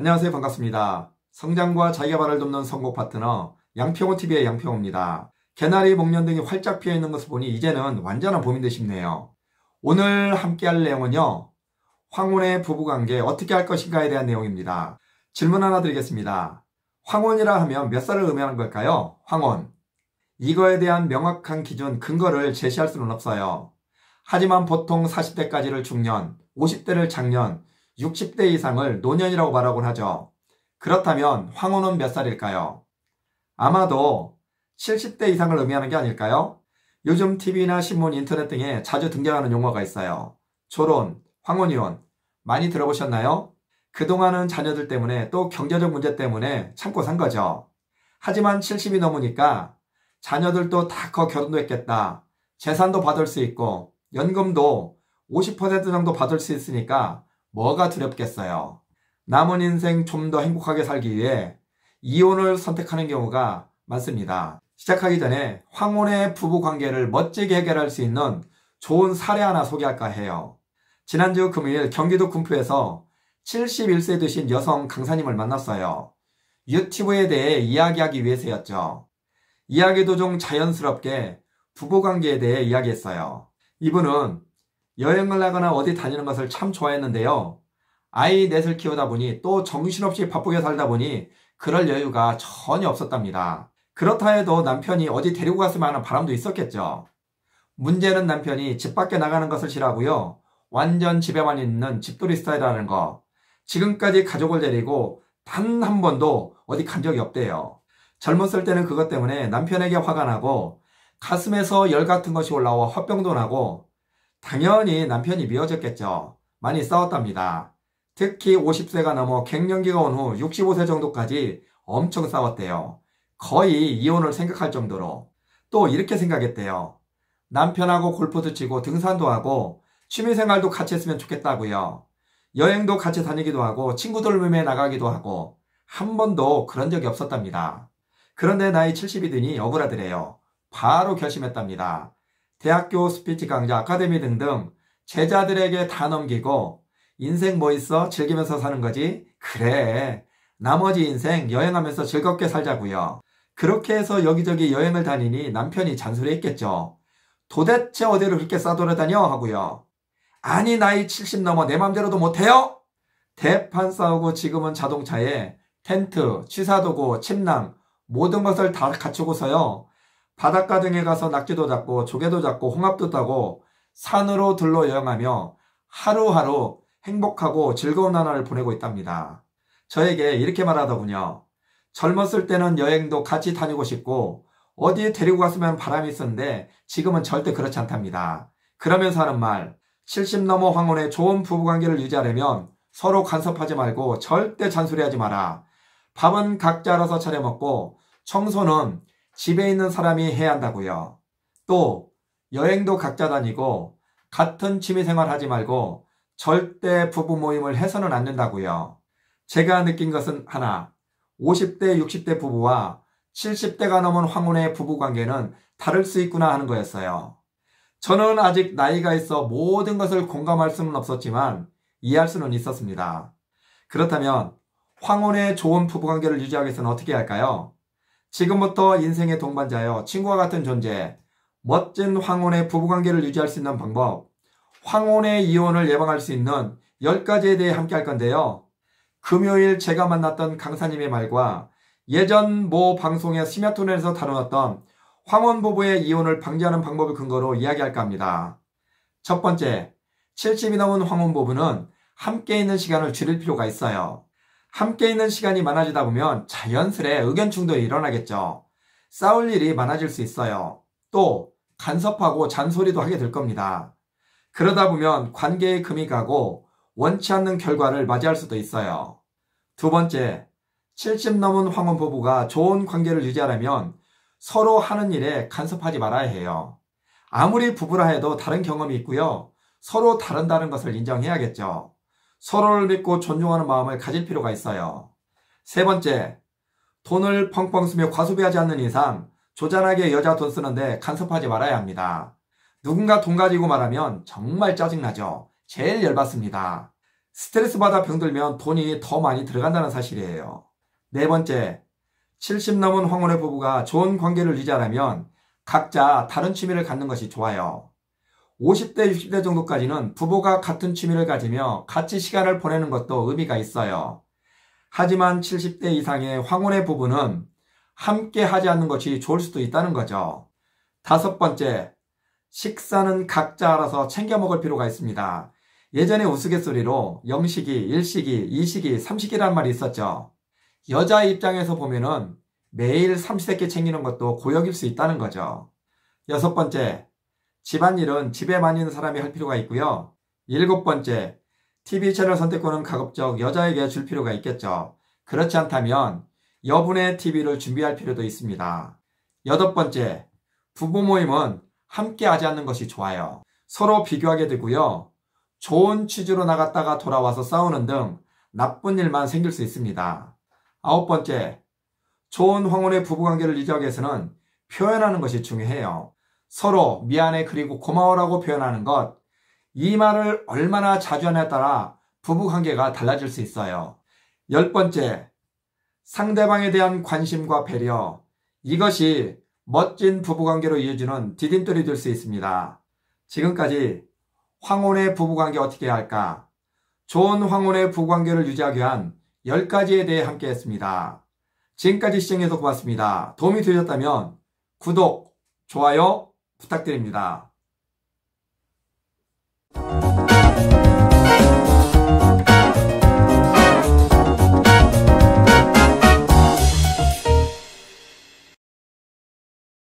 안녕하세요. 반갑습니다. 성장과 자기개발을 돕는 선곡 파트너 양평호TV의 양평호입니다. 개나리, 목련등이 활짝 피어있는 것을 보니 이제는 완전한 봄인 듯 싶네요. 오늘 함께 할 내용은요, 황혼의 부부관계 어떻게 할 것인가에 대한 내용입니다. 질문 하나 드리겠습니다. 황혼이라 하면 몇 살을 의미하는 걸까요? 황혼. 이거에 대한 명확한 기준, 근거를 제시할 수는 없어요. 하지만 보통 40대까지를 중년, 50대를 장년, 60대 이상을 노년이라고 말하곤 하죠. 그렇다면 황혼은 몇 살일까요? 아마도 70대 이상을 의미하는 게 아닐까요? 요즘 TV나 신문, 인터넷 등에 자주 등장하는 용어가 있어요. 졸혼, 황혼이혼 많이 들어보셨나요? 그동안은 자녀들 때문에 또 경제적 문제 때문에 참고 산 거죠. 하지만 70이 넘으니까 자녀들도 다 커 결혼도 했겠다. 재산도 받을 수 있고 연금도 50% 정도 받을 수 있으니까 뭐가 두렵겠어요. 남은 인생 좀 더 행복하게 살기 위해 이혼을 선택하는 경우가 많습니다. 시작하기 전에 황혼의 부부관계를 멋지게 해결할 수 있는 좋은 사례 하나 소개할까 해요. 지난주 금요일 경기도 군포에서 71세 되신 여성 강사님을 만났어요. 유튜브에 대해 이야기하기 위해서였죠. 이야기 도중 자연스럽게 부부관계에 대해 이야기했어요. 이분은 여행을 나거나 어디 다니는 것을 참 좋아했는데요. 아이 넷을 키우다 보니 또 정신없이 바쁘게 살다 보니 그럴 여유가 전혀 없었답니다. 그렇다 해도 남편이 어디 데리고 갔으면 하는 바람도 있었겠죠. 문제는 남편이 집 밖에 나가는 것을 싫어하고요. 완전 집에만 있는 집돌이 스타일이라는 거. 지금까지 가족을 데리고 단 한 번도 어디 간 적이 없대요. 젊었을 때는 그것 때문에 남편에게 화가 나고 가슴에서 열 같은 것이 올라와 화병도 나고 당연히 남편이 미워졌겠죠. 많이 싸웠답니다. 특히 50세가 넘어 갱년기가 온 후 65세 정도까지 엄청 싸웠대요. 거의 이혼을 생각할 정도로. 또 이렇게 생각했대요. 남편하고 골프도 치고 등산도 하고 취미생활도 같이 했으면 좋겠다고요. 여행도 같이 다니기도 하고 친구들 모임에 나가기도 하고 한 번도 그런 적이 없었답니다. 그런데 나이 70이 드니 억울하더래요. 바로 결심했답니다. 대학교 스피치 강좌, 아카데미 등등 제자들에게 다 넘기고 인생 뭐 있어? 즐기면서 사는 거지? 그래. 나머지 인생 여행하면서 즐겁게 살자고요. 그렇게 해서 여기저기 여행을 다니니 남편이 잔소리했겠죠. 도대체 어디를 그렇게 싸돌아다녀? 하고요. 아니 나이 70 넘어 내 맘대로도 못해요? 대판 싸우고 지금은 자동차에 텐트, 취사도구, 침낭 모든 것을 다 갖추고서요. 바닷가 등에 가서 낙지도 잡고 조개도 잡고 홍합도 따고 산으로 들러 여행하며 하루하루 행복하고 즐거운 나날을 보내고 있답니다. 저에게 이렇게 말하더군요. 젊었을 때는 여행도 같이 다니고 싶고 어디에 데리고 갔으면 바람이 있었는데 지금은 절대 그렇지 않답니다. 그러면서 하는 말, 70 넘어 황혼의 좋은 부부관계를 유지하려면 서로 간섭하지 말고 절대 잔소리하지 마라. 밥은 각자 알아서 차려 먹고 청소는 집에 있는 사람이 해야 한다고요. 또 여행도 각자 다니고 같은 취미생활 하지 말고 절대 부부 모임을 해서는 안 된다고요. 제가 느낀 것은 하나, 50대, 60대 부부와 70대가 넘은 황혼의 부부관계는 다를 수 있구나 하는 거였어요. 저는 아직 나이가 있어 모든 것을 공감할 수는 없었지만 이해할 수는 있었습니다. 그렇다면 황혼의 좋은 부부관계를 유지하기 위해서는 어떻게 할까요? 지금부터 인생의 동반자여 친구와 같은 존재, 멋진 황혼의 부부관계를 유지할 수 있는 방법, 황혼의 이혼을 예방할 수 있는 10가지에 대해 함께 할 건데요. 금요일 제가 만났던 강사님의 말과 예전 모 방송의 심야토론에서 다루었던 황혼 부부의 이혼을 방지하는 방법을 근거로 이야기할까 합니다. 첫 번째, 70이 넘은 황혼 부부는 함께 있는 시간을 줄일 필요가 있어요. 함께 있는 시간이 많아지다 보면 자연스레 의견 충돌이 일어나겠죠. 싸울 일이 많아질 수 있어요. 또 간섭하고 잔소리도 하게 될 겁니다. 그러다 보면 관계에 금이 가고 원치 않는 결과를 맞이할 수도 있어요. 두 번째, 70 넘은 황혼 부부가 좋은 관계를 유지하려면 서로 하는 일에 간섭하지 말아야 해요. 아무리 부부라 해도 다른 경험이 있고요. 서로 다른다는 것을 인정해야겠죠. 서로를 믿고 존중하는 마음을 가질 필요가 있어요. 세 번째, 돈을 펑펑 쓰며 과소비하지 않는 이상 조잔하게 여자 돈 쓰는데 간섭하지 말아야 합니다. 누군가 돈 가지고 말하면 정말 짜증나죠. 제일 열받습니다. 스트레스 받아 병들면 돈이 더 많이 들어간다는 사실이에요. 네 번째, 70 넘은 황혼의 부부가 좋은 관계를 유지하려면 각자 다른 취미를 갖는 것이 좋아요. 50대, 60대 정도까지는 부부가 같은 취미를 가지며 같이 시간을 보내는 것도 의미가 있어요. 하지만 70대 이상의 황혼의 부부는 함께 하지 않는 것이 좋을 수도 있다는 거죠. 다섯 번째, 식사는 각자 알아서 챙겨 먹을 필요가 있습니다. 예전에 우스갯소리로 영식이, 일식이, 이식이, 삼식이란 말이 있었죠. 여자 입장에서 보면은 매일 삼시세끼 챙기는 것도 고역일 수 있다는 거죠. 여섯 번째, 집안일은 집에만 있는 사람이 할 필요가 있고요. 일곱 번째, TV 채널 선택권은 가급적 여자에게 줄 필요가 있겠죠. 그렇지 않다면 여분의 TV를 준비할 필요도 있습니다. 여덟 번째, 부부 모임은 함께 하지 않는 것이 좋아요. 서로 비교하게 되고요. 좋은 취지로 나갔다가 돌아와서 싸우는 등 나쁜 일만 생길 수 있습니다. 아홉 번째, 좋은 황혼의 부부관계를 유지하기 위해서는 표현하는 것이 중요해요. 서로 미안해 그리고 고마워라고 표현하는 것, 이 말을 얼마나 자주 하냐에 따라 부부관계가 달라질 수 있어요. 열 번째, 상대방에 대한 관심과 배려, 이것이 멋진 부부관계로 이어지는 디딤돌이 될 수 있습니다. 지금까지 황혼의 부부관계 어떻게 해야 할까? 좋은 황혼의 부부관계를 유지하기 위한 10가지에 대해 함께 했습니다. 지금까지 시청해서 고맙습니다. 도움이 되셨다면 구독, 좋아요 부탁드립니다.